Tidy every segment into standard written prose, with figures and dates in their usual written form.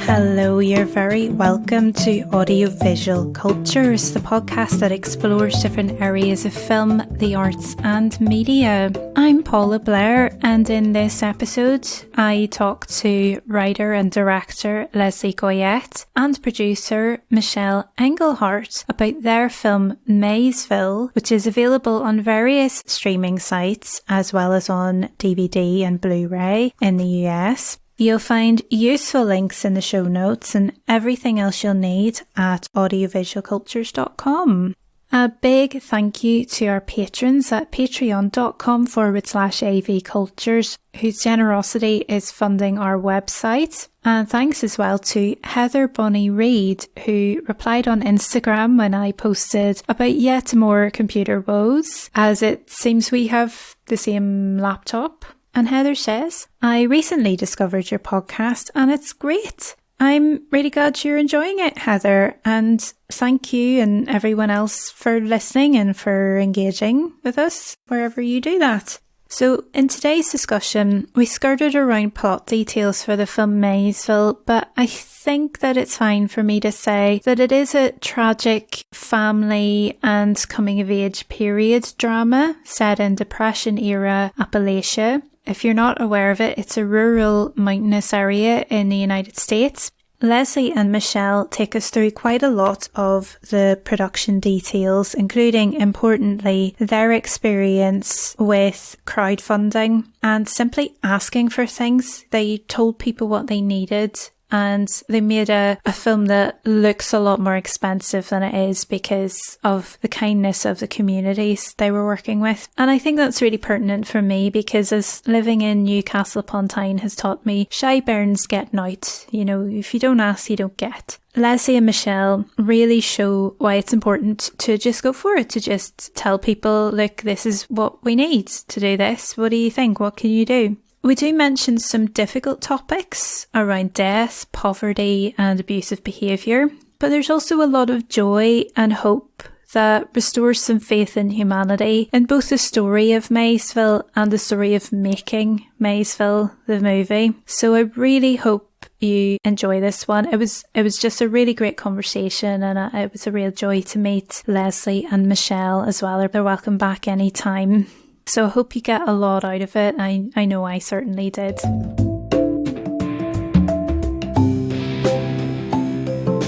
Hello, you're very welcome to Audiovisual Cultures, the podcast that explores different areas of film, the arts and media. I'm Paula Blair, and in this episode I talk to writer and director Leslie Goyette and producer Michele Englehart about their film Maysville, which is available on various streaming sites as well as on DVD and Blu-ray in the US. You'll find useful links in the show notes and everything else you'll need at audiovisualcultures.com. A big thank you to our patrons at patreon.com/avcultures, whose generosity is funding our website. And thanks as well to Heather Bonnie Reid, who replied on Instagram when I posted about yet more computer woes, as it seems we have the same laptop. And Heather says, I recently discovered your podcast and it's great. I'm really glad you're enjoying it, Heather. And thank you and everyone else for listening and for engaging with us wherever you do that. So in today's discussion, we skirted around plot details for the film Maysville, but I think that it's fine for me to say that it is a tragic family and coming-of-age period drama set in Depression-era Appalachia. If you're not aware of it, it's a rural, mountainous area in the United States. Leslie and Michele take us through quite a lot of the production details, including, importantly, their experience with crowdfunding and simply asking for things. They told people what they needed, and they made a film that looks a lot more expensive than it is because of the kindness of the communities they were working with. And I think that's really pertinent for me because as living in Newcastle upon Tyne has taught me, shy bairns get out. You know, if you don't ask, you don't get. Leslie and Michele really show why it's important to just go for it, to just tell people, look, this is what we need to do this. What do you think? What can you do? We do mention some difficult topics around death, poverty and abusive behaviour, but there's also a lot of joy and hope that restores some faith in humanity in both the story of Maysville and the story of making Maysville, the movie. So I really hope you enjoy this one. It was just a really great conversation, and it was a real joy to meet Leslie and Michele as well. They're welcome back anytime. So I hope you get a lot out of it. I know I certainly did.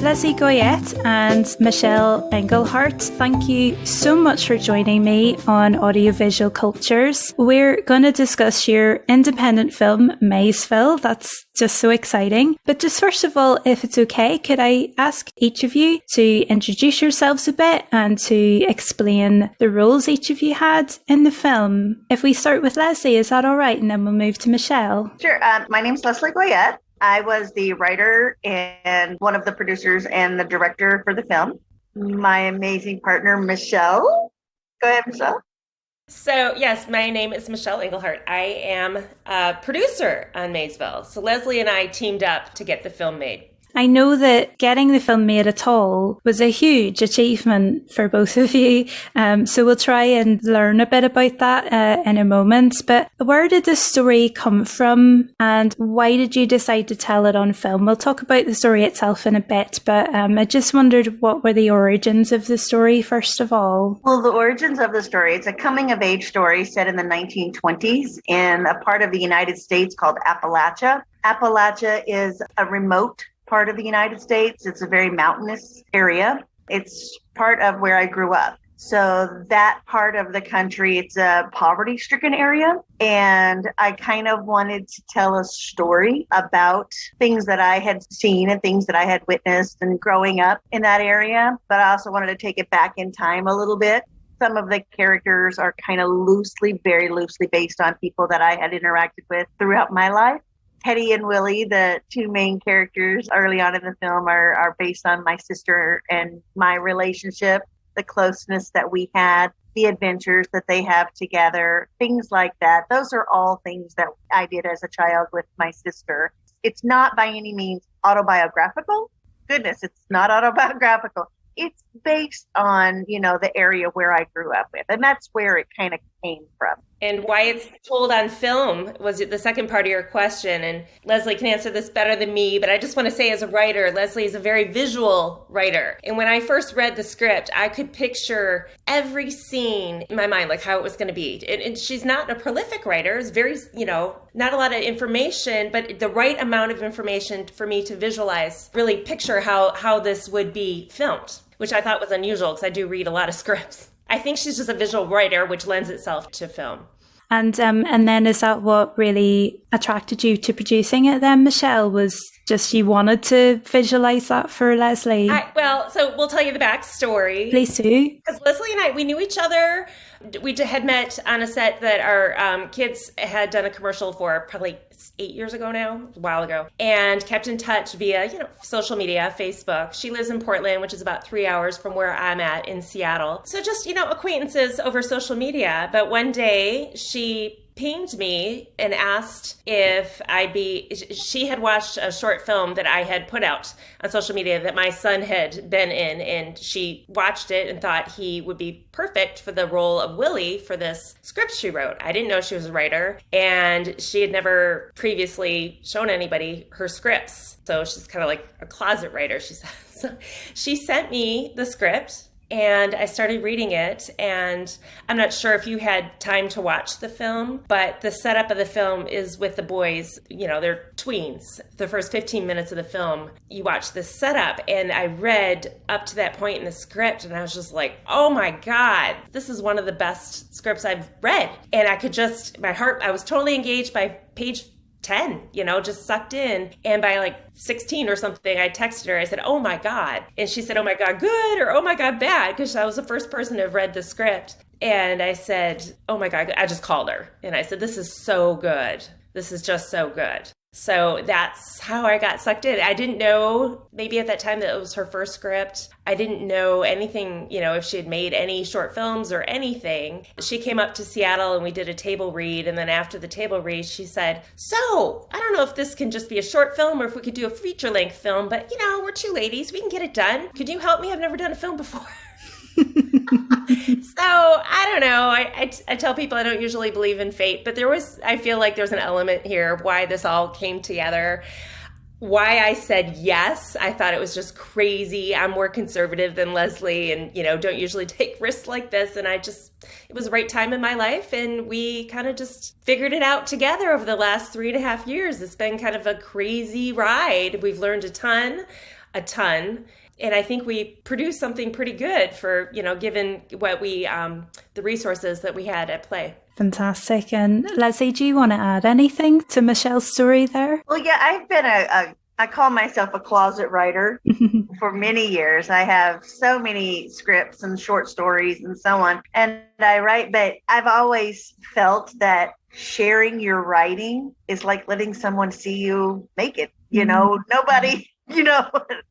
Leslie Goyette and Michele Englehart, thank you so much for joining me on Audiovisual Cultures. We're going to discuss your independent film, Maysville. That's just so exciting. But just first of all, if it's okay, could I ask each of you to introduce yourselves a bit and to explain the roles each of you had in the film? If we start with Leslie, is that all right? And then we'll move to Michele. Sure. My name's Leslie Goyette. I was the writer and one of the producers and the director for the film. My amazing partner, Michele. Go ahead, Michele. So, yes, my name is Michele Englehart. I am a producer on Maysville. So Leslie and I teamed up to get the film made. I know that getting the film made at all was a huge achievement for both of you. So we'll try and learn a bit about that in a moment. But where did the story come from and why did you decide to tell it on film? We'll talk about the story itself in a bit, but I just wondered what were the origins of the story first of all? Well, the origins of the story, it's a coming of age story set in the 1920s in a part of the United States called Appalachia. Appalachia is a remote part of the United States. It's a very mountainous area. It's part of where I grew up. So that part of the country, it's a poverty-stricken area. And I kind of wanted to tell a story about things that I had seen and things that I had witnessed and growing up in that area. But I also wanted to take it back in time a little bit. Some of the characters are kind of very loosely based on people that I had interacted with throughout my life. Teddy and Willie, the two main characters early on in the film, are based on my sister and my relationship, the closeness that we had, the adventures that they have together, things like that. Those are all things that I did as a child with my sister. It's not by any means autobiographical. Goodness, it's not autobiographical. It's based on, the area where I grew up with. And that's where it kind of came from. And why it's told on film was the second part of your question. And Leslie can answer this better than me, but I just want to say as a writer, Leslie is a very visual writer. And when I first read the script, I could picture every scene in my mind, like how it was going to be. And she's not a prolific writer. It's very, not a lot of information, but the right amount of information for me to visualize, really picture how this would be filmed, which I thought was unusual because I do read a lot of scripts. I think she's just a visual writer, which lends itself to film. And then is that what really attracted you to producing it then, Michele? Was just you wanted to visualize that for Leslie? So we'll tell you the backstory. Please do. Because Leslie and I, we knew each other. We had met on a set that our kids had done a commercial for probably 8 years ago now, a while ago, and kept in touch via, social media, Facebook. She lives in Portland, which is about 3 hours from where I'm at in Seattle. So just, acquaintances over social media. But one day she pinged me and asked if she had watched a short film that I had put out on social media that my son had been in, and she watched it and thought he would be perfect for the role of Willie for this script she wrote. I didn't know she was a writer, and she had never previously shown anybody her scripts. So she's kind of like a closet writer, she says. So she sent me the script, and I started reading it, and I'm not sure if you had time to watch the film, but the setup of the film is with the boys, they're tweens. The first 15 minutes of the film, you watch this setup, and I read up to that point in the script, and I was just like, oh my God, this is one of the best scripts I've read. And I was totally engaged by page 10, just sucked in. And by like 16 or something, I texted her. I said, oh my God. And she said, oh my God, good, or oh my God, bad, because I was the first person to have read the script. And I said, oh my God, I just called her. And I said, this is so good. This is just so good. So that's how I got sucked in. I didn't know, maybe at that time, that it was her first script. I didn't know anything, if she had made any short films or anything. She came up to Seattle and we did a table read. And then after the table read, she said, so I don't know if this can just be a short film or if we could do a feature-length film, but we're two ladies. We can get it done. Could you help me? I've never done a film before. So I don't know. I tell people I don't usually believe in fate, but I feel like there's an element here of why this all came together. Why I said yes. I thought it was just crazy. I'm more conservative than Leslie and, don't usually take risks like this. And it was the right time in my life. And we kind of just figured it out together over the last 3.5 years. It's been kind of a crazy ride. We've learned a ton. And I think we produced something pretty good for, given what the resources that we had at play. Fantastic. And Leslie, do you want to add anything to Michele's story there? Well, yeah, I've been I call myself a closet writer for many years. I have so many scripts and short stories and so on. And I write, but I've always felt that sharing your writing is like letting someone see you make it. Nobody...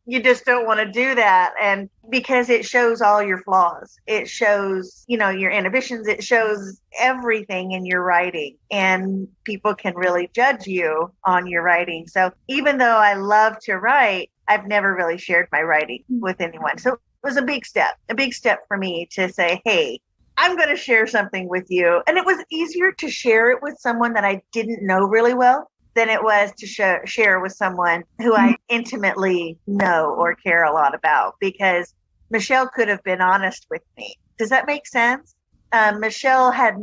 you just don't want to do that. And because it shows all your flaws, it shows, your inhibitions, it shows everything in your writing, and people can really judge you on your writing. So even though I love to write, I've never really shared my writing with anyone. So it was a big step for me to say, hey, I'm going to share something with you. And it was easier to share it with someone that I didn't know really well than it was to share with someone who I intimately know or care a lot about, because Michele could have been honest with me. Does that make sense? Michele had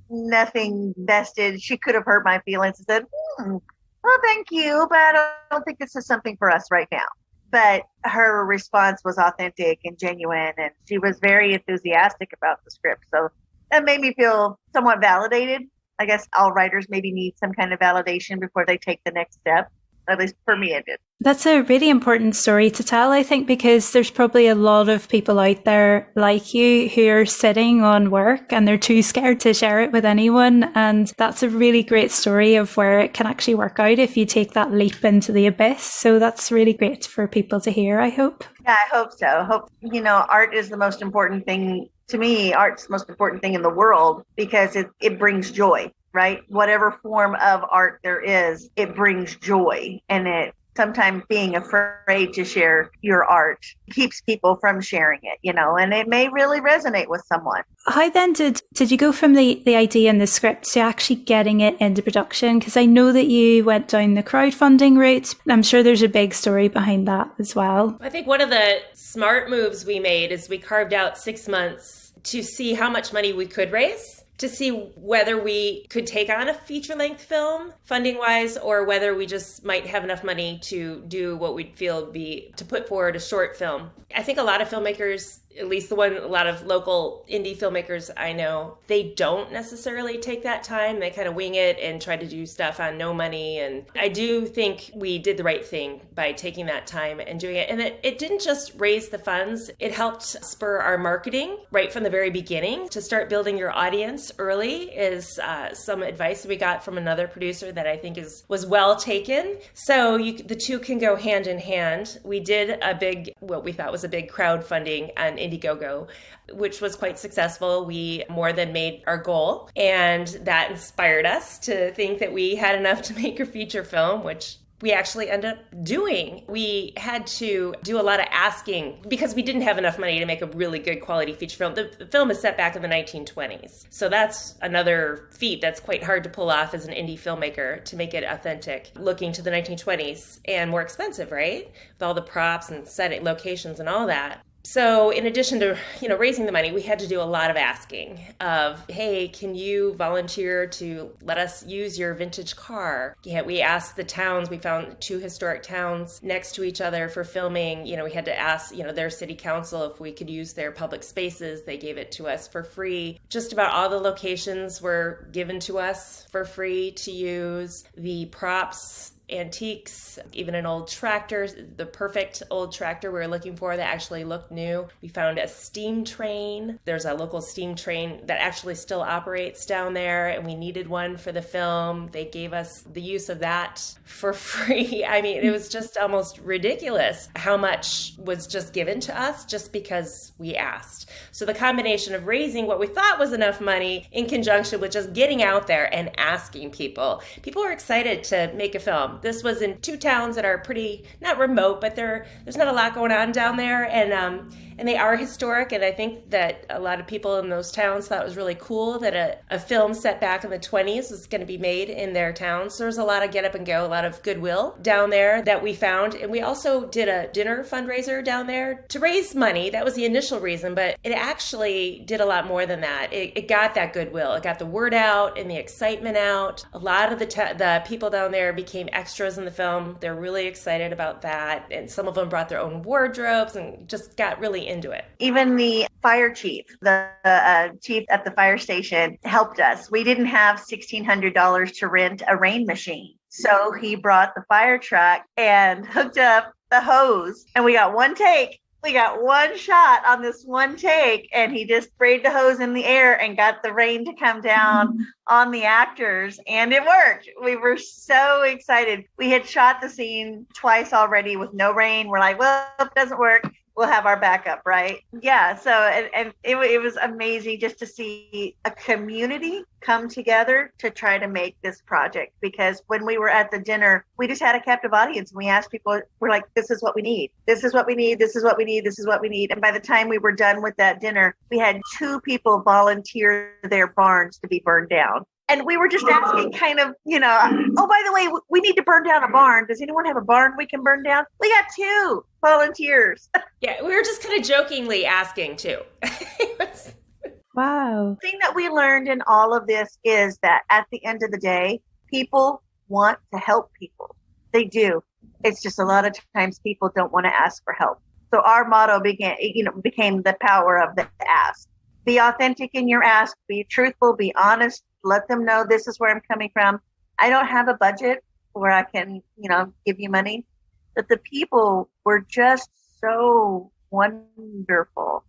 nothing vested. She could have hurt my feelings and said, well, thank you, but I don't think this is something for us right now. But her response was authentic and genuine, and she was very enthusiastic about the script. So that made me feel somewhat validated. I guess all writers maybe need some kind of validation before they take the next step. At least for me, it did. That's a really important story to tell, I think, because there's probably a lot of people out there like you who are sitting on work and they're too scared to share it with anyone. And that's a really great story of where it can actually work out if you take that leap into the abyss. So that's really great for people to hear, I hope. Yeah, I hope so. I hope, art is the most important thing. To me, art's the most important thing in the world because it brings joy, right? Whatever form of art there is, it brings joy and it sometimes being afraid to share your art keeps people from sharing it, and it may really resonate with someone. How then did you go from the idea and the script to actually getting it into production? Because I know that you went down the crowdfunding route. I'm sure there's a big story behind that as well. I think one of the smart moves we made is we carved out 6 months to see how much money we could raise, to see whether we could take on a feature-length film funding-wise, or whether we just might have enough money to do what we'd feel be to put forward a short film. I think a lot of filmmakers, at least a lot of local indie filmmakers I know, they don't necessarily take that time. They kind of wing it and try to do stuff on no money. And I do think we did the right thing by taking that time and doing it. And it didn't just raise the funds. It helped spur our marketing right from the very beginning. To start building your audience early is some advice we got from another producer that I think was well taken. So the two can go hand in hand. We did what we thought was a big crowdfunding on Indiegogo, which was quite successful. We more than made our goal, and that inspired us to think that we had enough to make a feature film, which we actually ended up doing. We had to do a lot of asking because we didn't have enough money to make a really good quality feature film. The film is set back in the 1920s. So that's another feat that's quite hard to pull off as an indie filmmaker, to make it authentic, looking to the 1920s, and more expensive, right? With all the props and setting locations and all that. So in addition to, raising the money, we had to do a lot of asking of, hey, can you volunteer to let us use your vintage car? Yeah, we asked the towns. We found 2 historic towns next to each other for filming. We had to ask, their city council if we could use their public spaces. They gave it to us for free. Just about all the locations were given to us for free to use. The props, antiques, even an old tractor, the perfect old tractor we were looking for that actually looked new. We found a steam train. There's a local steam train that actually still operates down there, and we needed one for the film. They gave us the use of that for free. I mean, it was just almost ridiculous how much was just given to us just because we asked. So the combination of raising what we thought was enough money in conjunction with just getting out there and asking people. People are excited to make a film. This was in 2 towns that are pretty, not remote, but there's not a lot going on down there, and they are historic. And I think that a lot of people in those towns thought it was really cool that a film set back in the 20s was going to be made in their towns. So there's a lot of get up and go, a lot of goodwill down there that we found. And we also did a dinner fundraiser down there to raise money. That was the initial reason, but it actually did a lot more than that. It got that goodwill. It got the word out and the excitement out. A lot of the people down there became extras in the film. They're really excited about that. And some of them brought their own wardrobes and just got really into it. Even the fire chief, the chief at the fire station, helped us. We didn't have $1,600 to rent a rain machine. So he brought the fire truck and hooked up the hose, and we got one take. We got one shot on this one take, and he just sprayed the hose in the air and got the rain to come down on the actors, and it worked. We were so excited. We had shot the scene twice already with no rain. We're like, well, if it doesn't work, we'll have our backup, right? Yeah. So, and it was amazing just to see a community come together to try to make this project. Because when we were at the dinner, we just had a captive audience. And we asked people, we're like, this is what we need. This is what we need. This is what we need. This is what we need. And by the time we were done with that dinner, we had 2 people volunteer their barns to be burned down. And we were just asking kind of, oh, by the way, we need to burn down a barn. Does anyone have a barn we can burn down? We got 2 volunteers. Yeah, we were just kind of jokingly asking too. Wow. The thing that we learned in all of this is that at the end of the day, people want to help people. They do. It's just a lot of times people don't want to ask for help. So our motto became the power of the ask. Be authentic in your ask. Be truthful. Be honest. Let them know this is where I'm coming from. I don't have a budget where I can, give you money. But the people were just so wonderful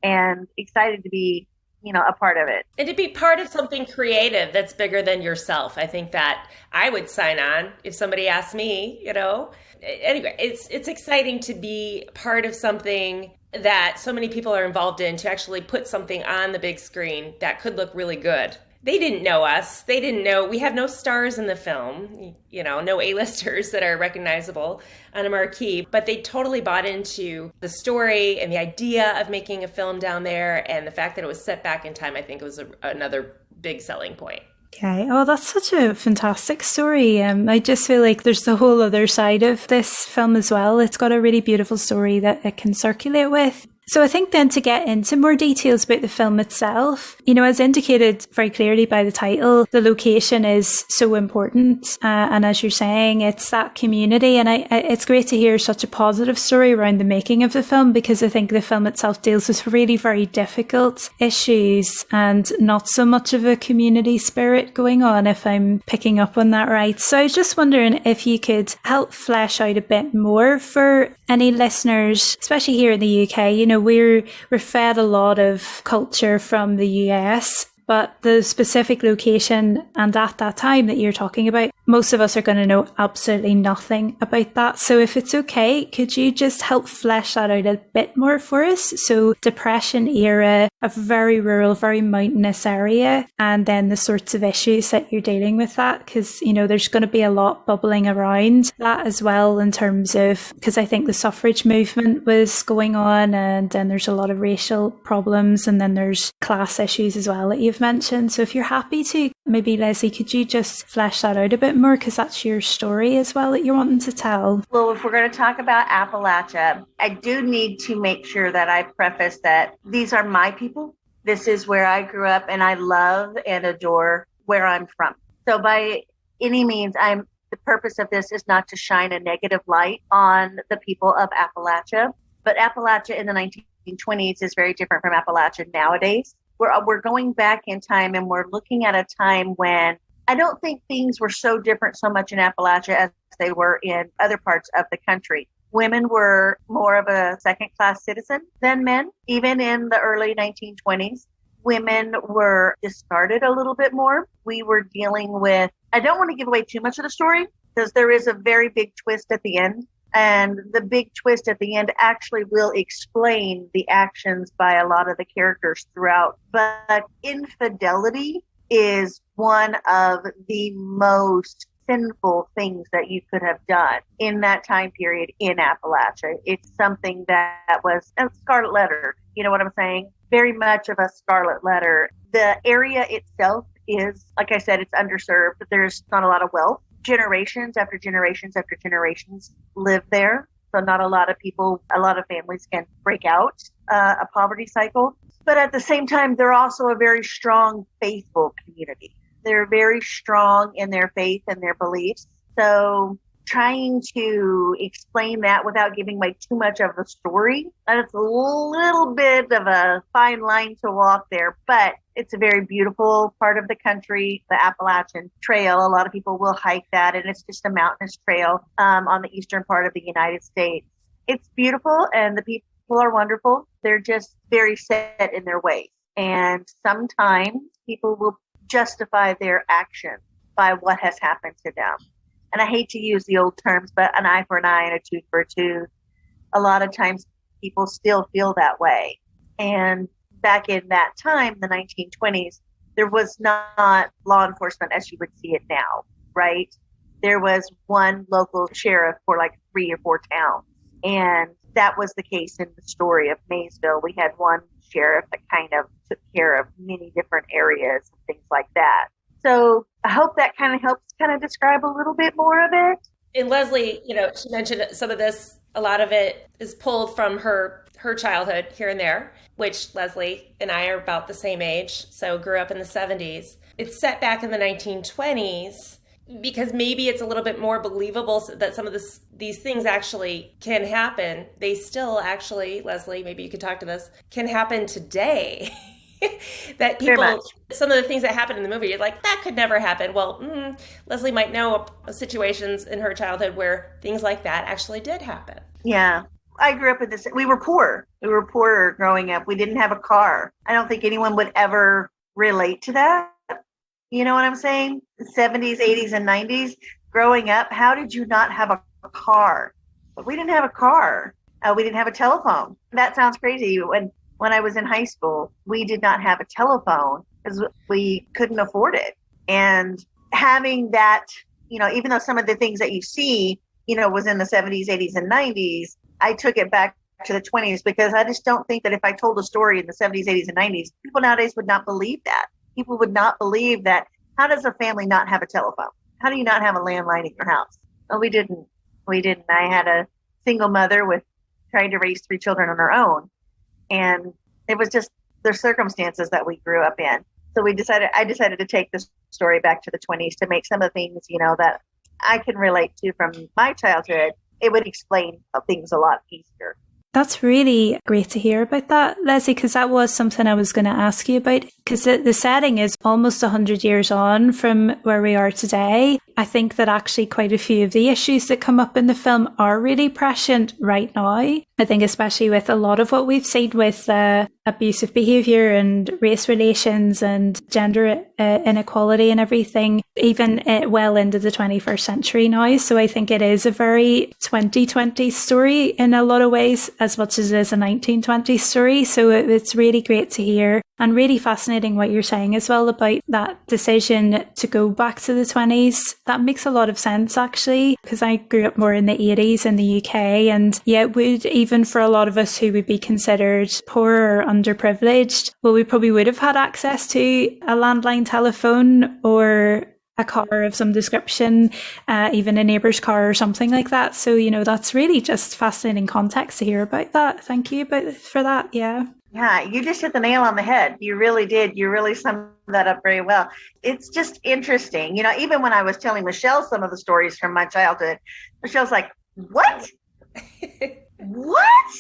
and excited to be, a part of it. And to be part of something creative that's bigger than yourself. I think that I would sign on if somebody asked me, Anyway, it's exciting to be part of something that so many people are involved in, to actually put something on the big screen that could look really good. They didn't know us. They didn't know. We have no stars in the film, no A-listers that are recognizable on a marquee, but they totally bought into the story and the idea of making a film down there. And the fact that it was set back in time, I think was another big selling point. Okay. Oh, that's such a fantastic story. I just feel like there's the whole other side of this film as well. It's got a really beautiful story that it can circulate with. So I think then to get into more details about the film itself, as indicated very clearly by the title, the location is so important. And as you're saying, it's that community. And it's great to hear such a positive story around the making of the film, because I think the film itself deals with really very difficult issues and not so much of a community spirit going on, if I'm picking up on that right. So I was just wondering if you could help flesh out a bit more for any listeners, especially here in the UK. We're fed a lot of culture from the US, but the specific location and at that time that you're talking about, most of us are going to know absolutely nothing about that. So if it's okay, could you just help flesh that out a bit more for us? So Depression era, a very rural, very mountainous area, and then the sorts of issues that you're dealing with that, because, there's going to be a lot bubbling around that as well in terms of, because I think the suffrage movement was going on, and then there's a lot of racial problems, and then there's class issues as well that you've mentioned. So if you're happy to, maybe Leslie, could you just flesh that out a bit more, because that's your story as well that you're wanting to tell? Well, if we're going to talk about Appalachia, I do need to make sure that I preface that these are my people. This is where I grew up, and I love and adore where I'm from. So by any means, the purpose of this is not to shine a negative light on the people of Appalachia, but Appalachia in the 1920s is very different from Appalachia nowadays. We're going back in time, and we're looking at a time when I don't think things were so different so much in Appalachia as they were in other parts of the country. Women were more of a second-class citizen than men. Even in the early 1920s, women were discarded a little bit more. We were dealing with, I don't want to give away too much of the story, because there is a very big twist at the end. And the big twist at the end actually will explain the actions by a lot of the characters throughout. But infidelity is one of the most sinful things that you could have done in that time period in Appalachia. It's something that was a scarlet letter. You know what I'm saying? Very much of a scarlet letter. The area itself is, like I said, it's underserved, but there's not a lot of wealth. Generations after generations after generations live there. So not a lot of people, a lot of families can break out a poverty cycle. But at the same time, they're also a very strong, faithful community. They're very strong in their faith and their beliefs. So trying to explain that without giving away too much of the story, that's a little bit of a fine line to walk there, but it's a very beautiful part of the country, the Appalachian Trail. A lot of people will hike that, and it's just a mountainous trail on the eastern part of the United States. It's beautiful, and the people are wonderful. They're just very set in their ways. And sometimes people will justify their actions by what has happened to them. And I hate to use the old terms, but an eye for an eye and a tooth for a tooth. A lot of times people still feel that way. And back in that time, the 1920s, there was not law enforcement as you would see it now, right? There was one local sheriff for like 3 or 4 towns. And that was the case in the story of Maysville. We had one sheriff that kind of took care of many different areas and things like that. So I hope that kind of helps kind of describe a little bit more of it. And Leslie, she mentioned some of this, a lot of it is pulled from her childhood here and there, which Leslie and I are about the same age, so grew up in the 70s. It's set back in the 1920s because maybe it's a little bit more believable that some of these things actually can happen. They still actually, Leslie, maybe you could talk to this, can happen today. That people, some of the things that happen in the movie, you're like, that could never happen. Well, Leslie might know of situations in her childhood where things like that actually did happen. Yeah. I grew up in this. We were poor. We were poorer growing up. We didn't have a car. I don't think anyone would ever relate to that. You know what I'm saying? The 70s, 80s, and 90s, growing up, how did you not have a car? But we didn't have a car. We didn't have a telephone. That sounds crazy. When I was in high school, we did not have a telephone. because we couldn't afford it. And having that, even though some of the things that you see, was in the 70s, 80s, and 90s, I took it back to the 20s because I just don't think that if I told a story in the 70s, 80s, and 90s, people nowadays would not believe that. People would not believe that. How does a family not have a telephone? How do you not have a landline in your house? Well, we didn't. I had a single mother with trying to raise 3 children on her own. And it was just the circumstances that we grew up in. So I decided to take this story back to the 20s to make some of the things, that I can relate to from my childhood. It would explain things a lot easier. That's really great to hear about that, Leslie, because that was something I was going to ask you about, because the setting is almost 100 years on from where we are today. I think that actually quite a few of the issues that come up in the film are really prescient right now. I think especially with a lot of what we've seen with abusive behaviour and race relations and gender inequality and everything, even well into the 21st century now. So I think it is a very 2020 story in a lot of ways, as much as it is a 1920s story. So it's really great to hear, and really fascinating what you're saying as well about that decision to go back to the 20s. That makes a lot of sense, actually, because I grew up more in the 80s in the UK, and yeah, it would, even for a lot of us who would be considered poor or underprivileged, well, we probably would have had access to a landline telephone or a car of some description, even a neighbour's car or something like that. So, that's really just fascinating context to hear about that. Thank you for that. Yeah. Yeah, you just hit the nail on the head. You really did. You really summed that up very well. It's just interesting. Even when I was telling Michele some of the stories from my childhood, Michelle's like, what? What?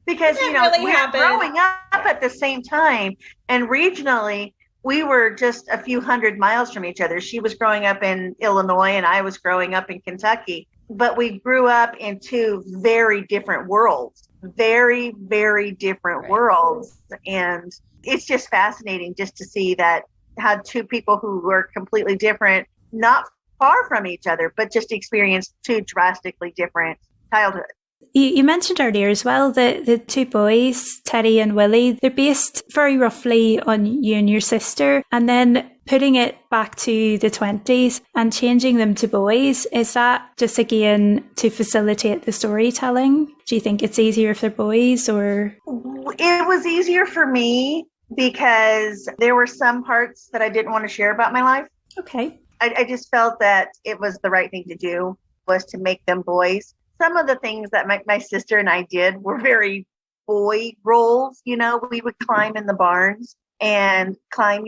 Because, we were growing up at the same time, and regionally, we were just a few hundred miles from each other. She was growing up in Illinois and I was growing up in Kentucky, but we grew up in 2 very different worlds, very, very different worlds. And it's just fascinating just to see that how 2 people who were completely different, not far from each other, but just experienced 2 drastically different childhoods. You mentioned earlier as well that the 2 boys, Teddy and Willie, they're based very roughly on you and your sister, and then putting it back to the 20s and changing them to boys. Is that just again to facilitate the storytelling? Do you think it's easier if they're boys, or? It was easier for me because there were some parts that I didn't want to share about my life. Okay. I just felt that it was the right thing to do, was to make them boys. Some of the things that my sister and I did were very boy roles. We would climb in the barns and climb,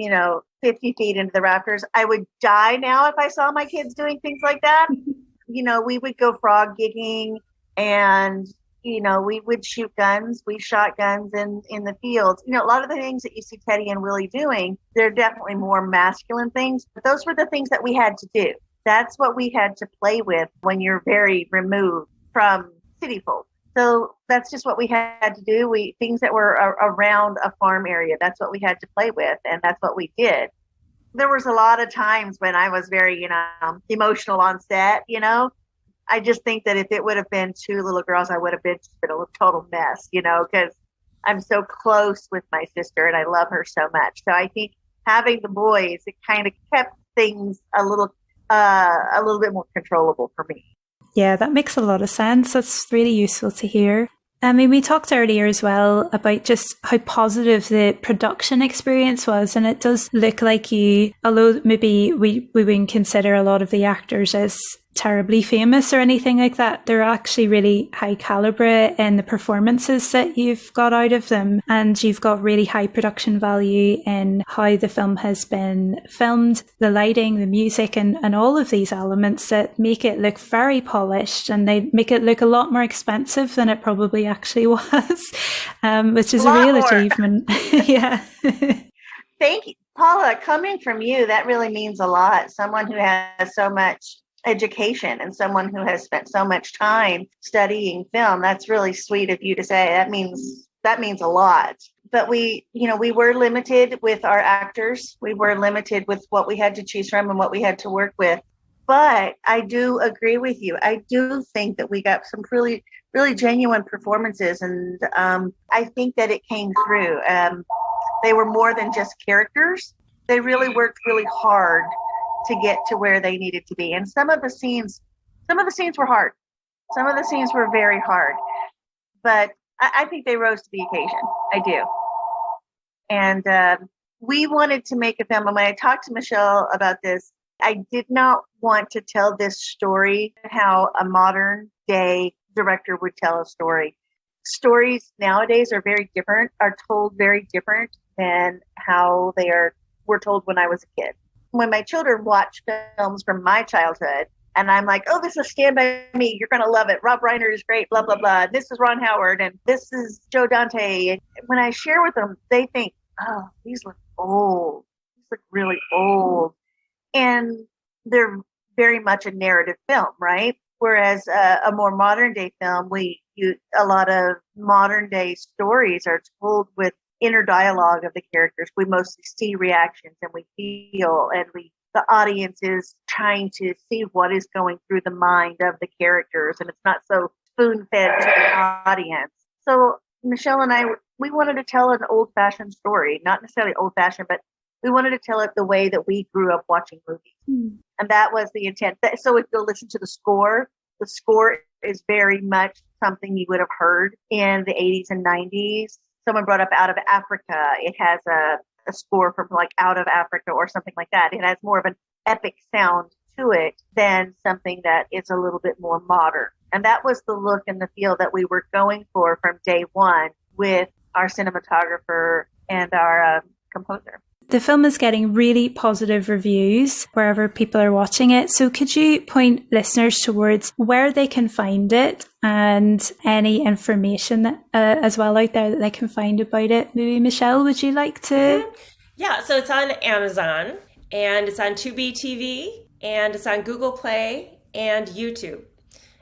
50 feet into the rafters. I would die now if I saw my kids doing things like that. We would go frog gigging, and, we would shoot guns. We shot guns in the fields. A lot of the things that you see Teddy and Willie doing, they're definitely more masculine things. But those were the things that we had to do. That's what we had to play with when you're very removed from city folk. So that's just what we had to do. Things that were around a farm area, that's what we had to play with, and that's what we did. There was a lot of times when I was very, emotional on set, I just think that if it would have been 2 little girls, I would have been a total mess, because I'm so close with my sister and I love her so much. So I think having the boys, it kind of kept things a little bit more controllable for me. Yeah, that makes a lot of sense. That's really useful to hear. I mean, we talked earlier as well about just how positive the production experience was. And it does look like you, although maybe we wouldn't consider a lot of the actors as terribly famous or anything like that, they're actually really high calibre in the performances that you've got out of them, and you've got really high production value in how the film has been filmed, the lighting, the music, and all of these elements that make it look very polished, and they make it look a lot more expensive than it probably actually was, which is a real achievement. Yeah. Thank you, Paula. Coming from you, that really means a lot. Someone who has so much education and someone who has spent so much time studying film. That's really sweet of you to say. That means a lot. But we were limited with our actors. We were limited with what we had to choose from and what we had to work with. But I do agree with you. I do think that we got some really, really genuine performances, and I think that it came through. They were more than just characters. They really worked really hard to get to where they needed to be. And some of the scenes were hard. Some of the scenes were very hard, but I think they rose to the occasion. I do. And we wanted to make a film. And when I talked to Michele about this, I did not want to tell this story how a modern day director would tell a story. Stories nowadays are told very different than how were told when I was a kid. When my children watch films from my childhood, and I'm like, oh, this is Stand By Me, you're going to love it. Rob Reiner is great, blah, blah, blah. This is Ron Howard, and this is Joe Dante. And when I share with them, they think, oh, these look old. These look really old. And they're very much a narrative film, right? Whereas a more modern day film, a lot of modern day stories are told with inner dialogue of the characters. We mostly see reactions and we feel, and the audience is trying to see what is going through the mind of the characters, and it's not so spoon-fed to the audience. So Michele and I, we wanted to tell an old-fashioned story, not necessarily old-fashioned, but we wanted to tell it the way that we grew up watching movies. And that was the intent. So if you'll listen to the score is very much something you would have heard in the 80s and 90s. Someone brought up Out of Africa. It has a score from like Out of Africa or something like that. It has more of an epic sound to it than something that is a little bit more modern. And that was the look and the feel that we were going for from day one with our cinematographer and our composer. The film is getting really positive reviews wherever people are watching it. So could you point listeners towards where they can find it and any information that, as well out there that they can find about it? Maybe Michele, would you like to? Yeah, so it's on Amazon and it's on Tubi TV and it's on Google Play and YouTube.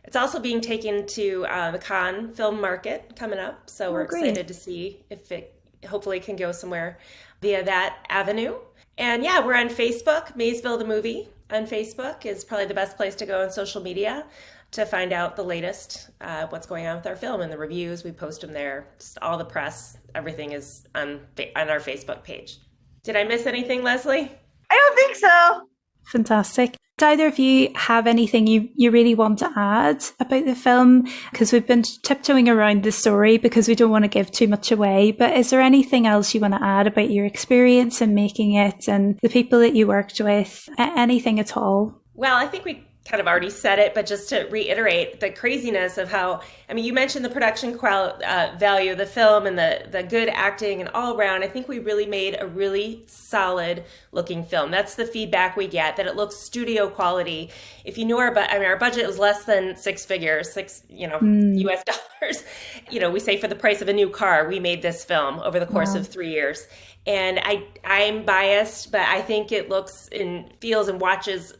It's also being taken to the Cannes film market coming up. So we're excited to see if it hopefully can go somewhere via that avenue. And yeah, we're on Facebook. Maysville the Movie on Facebook is probably the best place to go on social media to find out the latest, what's going on with our film and the reviews. We post them there. Just all the press, everything is on our Facebook page. Did I miss anything, Leslie? I don't think so. Fantastic. Do either of you have anything you really want to add about the film? Because we've been tiptoeing around the story because we don't want to give too much away. But is there anything else you want to add about your experience in making it and the people that you worked with? Anything at all? Well, I think we kind of already said it, but just to reiterate the craziness of how, I mean, you mentioned the production value of the film and the good acting and all around. I think we really made a really solid looking film. That's the feedback we get, that it looks studio quality. If you knew our budget was less than US dollars. We say for the price of a new car, we made this film over the course of 3 years. And I'm biased, but I think it looks and feels and watches,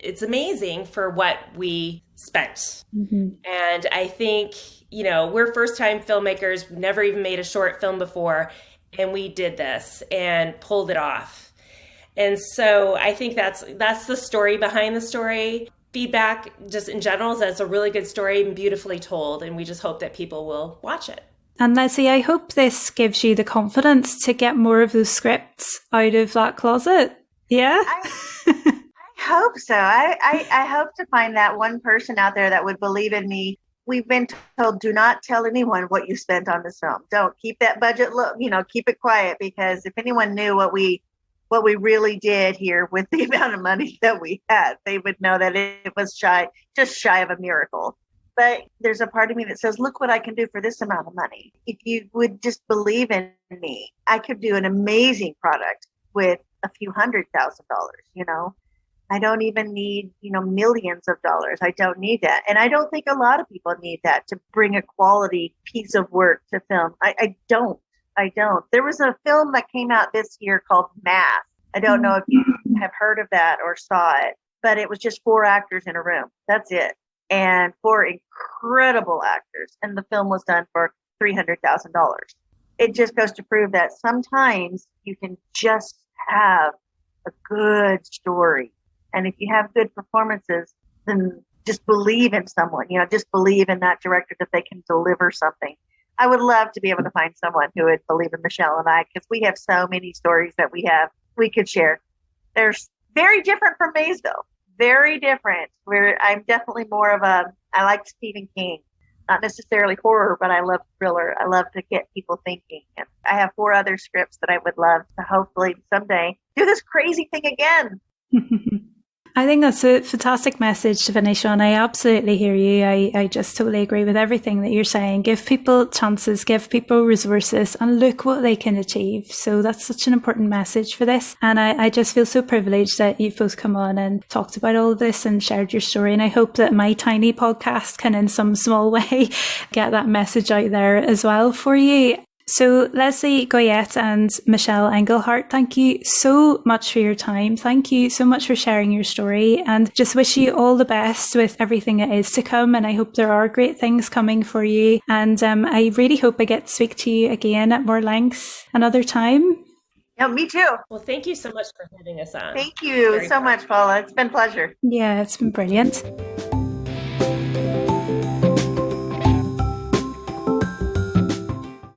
it's amazing for what we spent. Mm-hmm. And I think, we're first-time filmmakers, never even made a short film before, and we did this and pulled it off. And so I think that's the story behind the story. Feedback, just in general, is that it's a really good story and beautifully told, and we just hope that people will watch it. And Leslie, I hope this gives you the confidence to get more of those scripts out of that closet. Yeah? I hope so. I hope to find that one person out there that would believe in me. We've been told, do not tell anyone what you spent on this film. Don't keep that budget low, keep it quiet, because if anyone knew what we really did here with the amount of money that we had, they would know that it was just shy of a miracle. But there's a part of me that says, look what I can do for this amount of money. If you would just believe in me, I could do an amazing product with a few $100,000, I don't even need, millions of dollars. I don't need that. And I don't think a lot of people need that to bring a quality piece of work to film. I don't. There was a film that came out this year called Math. I don't know if you have heard of that or saw it, but it was just 4 actors in a room. That's it. And 4 incredible actors. And the film was done for $300,000. It just goes to prove that sometimes you can just have a good story. And if you have good performances, then just believe in someone, just believe in that director that they can deliver something. I would love to be able to find someone who would believe in Michele and I, because we have so many stories that we have we could share. They're very different from Maysville. Very different. I'm definitely more of I like Stephen King. Not necessarily horror, but I love thriller. I love to get people thinking. And I have 4 other scripts that I would love to hopefully someday do this crazy thing again. I think that's a fantastic message to finish on. I absolutely hear you. I just totally agree with everything that you're saying. Give people chances, give people resources, and look what they can achieve. So that's such an important message for this. And I just feel so privileged that you've both come on and talked about all of this and shared your story. And I hope that my tiny podcast can in some small way get that message out there as well for you. So Leslie Goyette and Michele Englehart, thank you so much for your time. Thank you so much for sharing your story, and just wish you all the best with everything that is to come. And I hope there are great things coming for you. And I really hope I get to speak to you again at more length another time. Yeah, me too. Well, thank you so much for having us on. Thank you so much, Paula. It's been a pleasure. Yeah, it's been brilliant.